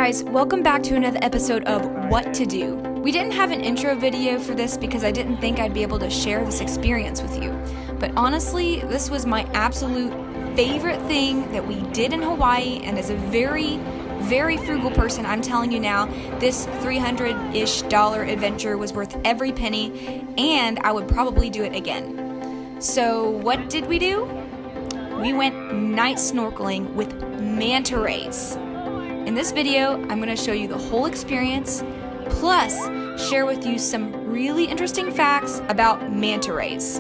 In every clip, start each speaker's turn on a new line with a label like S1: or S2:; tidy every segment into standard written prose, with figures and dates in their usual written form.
S1: guys, welcome back to another episode of What to Do. We didn't have an intro video for this because I didn't think I'd be able to share this experience with you. But honestly, this was my absolute favorite thing that we did in Hawaii, and as a very frugal person, I'm telling you now, this $300-ish adventure was worth every penny, and I would probably do it again. So what did we do? We went night snorkeling with Manta Rays. In this video, I'm going to show you the whole experience, plus share with you some really interesting facts about manta rays.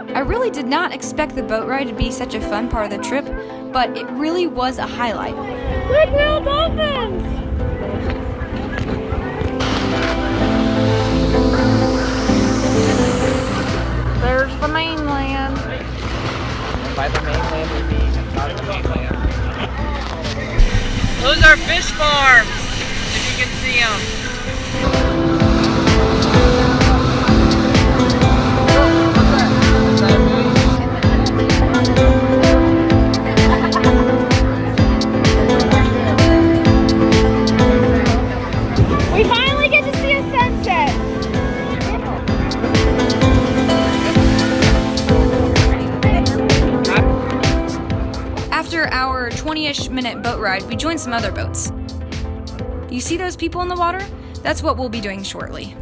S1: I really did not expect the boat ride to be such a fun part of the trip, but it really was a highlight.
S2: Look, no dolphins! There's the mainland.
S3: By the mainland, we mean not the mainland. Those are fish farms, if you can see them.
S2: We finally get to see a sunset.
S1: After our 20-ish minute boat ride, we joined some other boats. You see those people in the water? That's what we'll be doing shortly.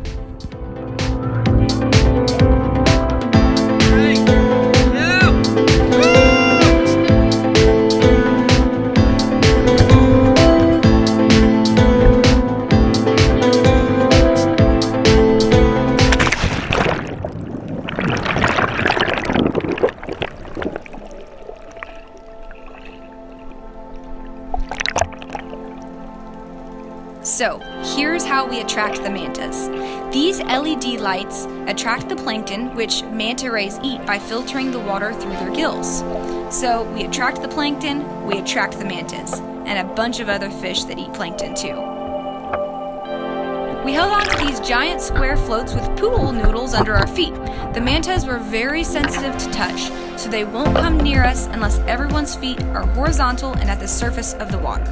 S1: So, here's how we attract the mantas. These LED lights attract the plankton, which manta rays eat by filtering the water through their gills. So, we attract the plankton, we attract the mantas, and a bunch of other fish that eat plankton too. We held on to these giant square floats with pool noodles under our feet. The mantas were very sensitive to touch, so they won't come near us unless everyone's feet are horizontal and at the surface of the water.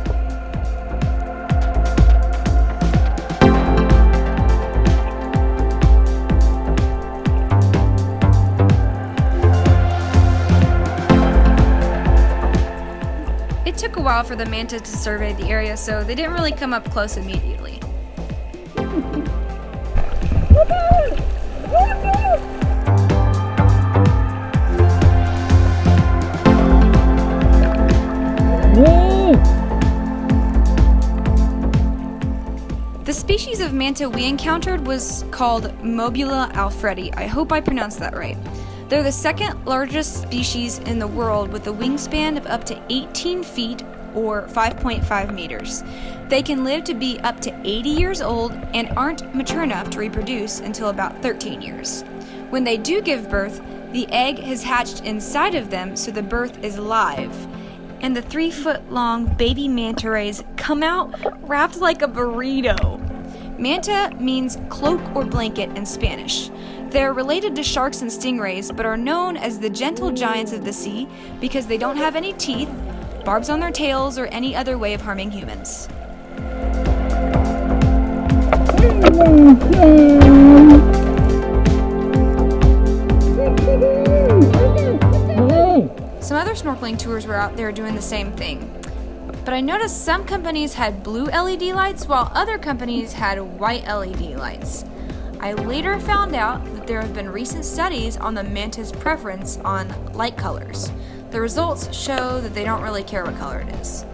S1: It took a while for the mantas to survey the area, so they didn't really come up close immediately. The species of manta we encountered was called Mobula alfredi. I hope I pronounced that right. They're the second largest species in the world with a wingspan of up to 18 feet or 5.5 meters. They can live to be up to 80 years old and aren't mature enough to reproduce until about 13 years. When they do give birth, the egg has hatched inside of them, so the birth is live. And the 3-foot-long baby manta rays come out wrapped like a burrito. Manta means cloak or blanket in Spanish. They're related to sharks and stingrays, but are known as the gentle giants of the sea because they don't have any teeth, barbs on their tails, or any other way of harming humans. Some other snorkeling tours were out there doing the same thing. But I noticed some companies had blue LED lights while other companies had white LED lights. I later found out that there have been recent studies on the manta's preference on light colors. The results show that they don't really care what color it is.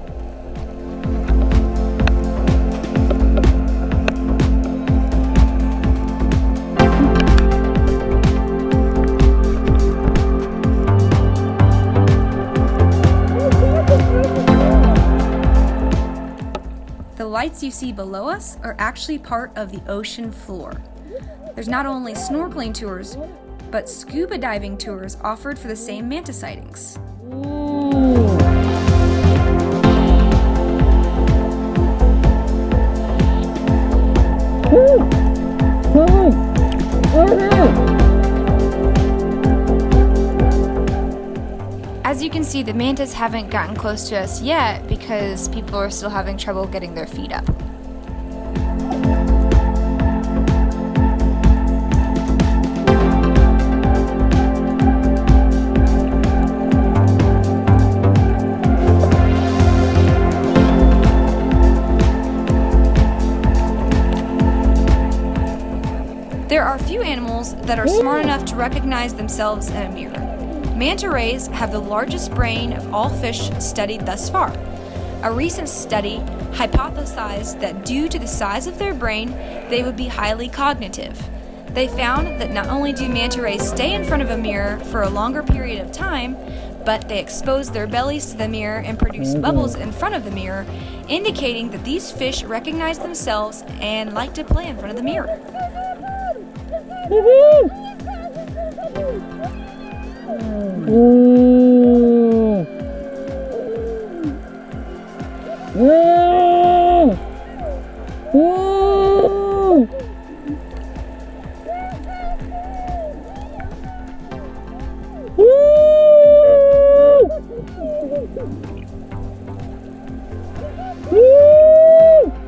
S1: The lights you see below us are actually part of the ocean floor. There's not only snorkeling tours, but scuba diving tours offered for the same manta sightings. As you can see, the mantas haven't gotten close to us yet because people are still having trouble getting their feet up. There are few animals that are smart enough to recognize themselves in a mirror. Manta rays have the largest brain of all fish studied thus far. A recent study hypothesized that due to the size of their brain, they would be highly cognitive. They found that not only do manta rays stay in front of a mirror for a longer period of time, but they expose their bellies to the mirror and produce bubbles in front of the mirror, indicating that these fish recognize themselves and like to play in front of the mirror.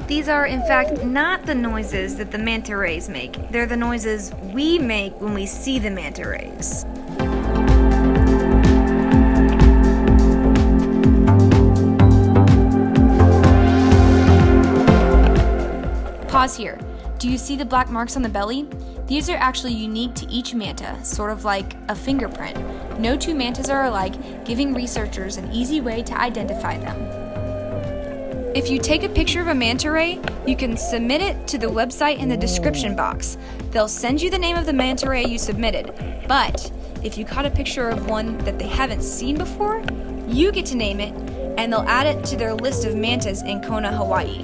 S1: These are, in fact, not the noises that the manta rays make. They're the noises we make when we see the manta rays. Pause here. Do you see the black marks on the belly? These are actually unique to each manta, sort of like a fingerprint. No two mantas are alike, giving researchers an easy way to identify them. If you take a picture of a manta ray, you can submit it to the website in the description box. They'll send you the name of the manta ray you submitted. But if you caught a picture of one that they haven't seen before, you get to name it, and they'll add it to their list of mantas in Kona, Hawaii.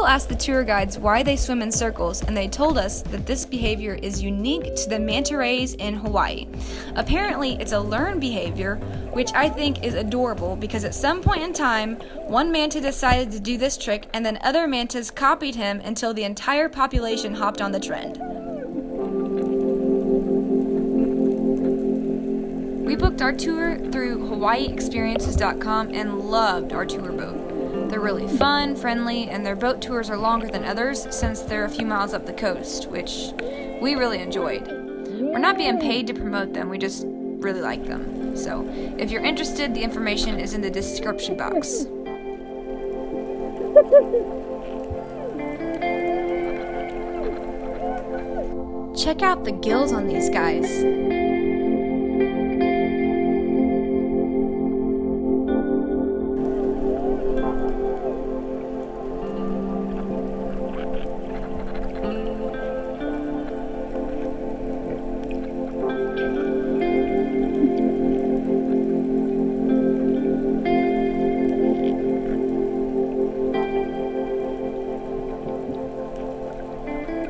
S1: Asked the tour guides why they swim in circles, and they told us that this behavior is unique to the manta rays in Hawaii. Apparently, it's a learned behavior, which I think is adorable because at some point in time, one manta decided to do this trick and then other mantas copied him until the entire population hopped on the trend. We booked our tour through HawaiiExperiences.com and loved our tour boat. They're really fun, friendly, and their boat tours are longer than others since they're a few miles up the coast, which we really enjoyed. We're not being paid to promote them, we just really like them. So, if you're interested, the information is in the description box. Check out the gills on these guys.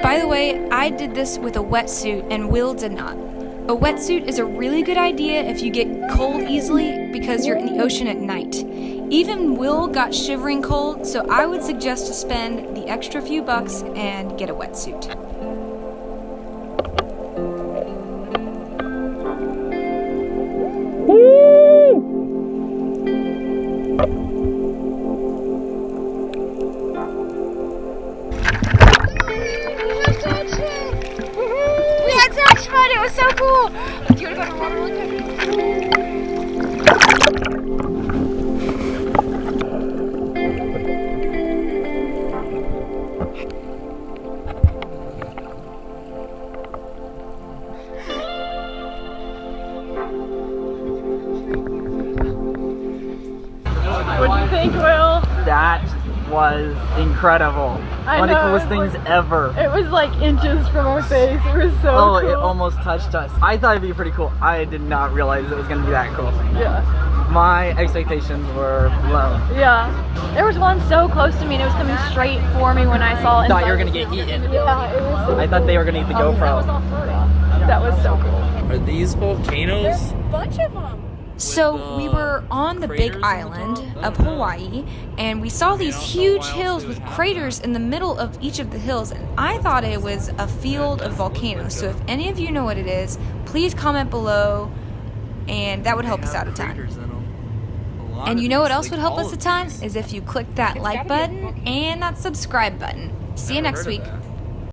S1: By the way, I did this with a wetsuit and Will did not. A wetsuit is a really good idea if you get cold easily because you're in the ocean at night. Even Will got shivering cold, so I would suggest to spend the extra few bucks and get a wetsuit.
S2: It was so cool! Do you want to go to water really quick? What do you think, Will?
S3: That was incredible. One of the coolest things ever.
S2: It was like inches from our face. It was so cool.
S3: It almost touched us. I thought it'd be pretty cool. I did not realize it was going to be that cool.
S2: Yeah.
S3: My expectations were blown.
S2: Yeah. There was one so close to me and it was coming straight for me when I saw it.
S3: I thought you were going to get eaten.
S2: Yeah, it was so
S3: I thought they were going to eat the GoPro.
S2: That was off Florida. That was so cool.
S3: Are these volcanoes?
S2: A bunch of them.
S1: So we were on the big island of Hawaii, and we saw these huge hills with craters in the middle of each of the hills, and I thought it was a field of volcanoes. So if any of you know what it is, please comment below, and that would help us out a ton. And you know what else would help us a ton? Is if you click that like button and that subscribe button. See you next week.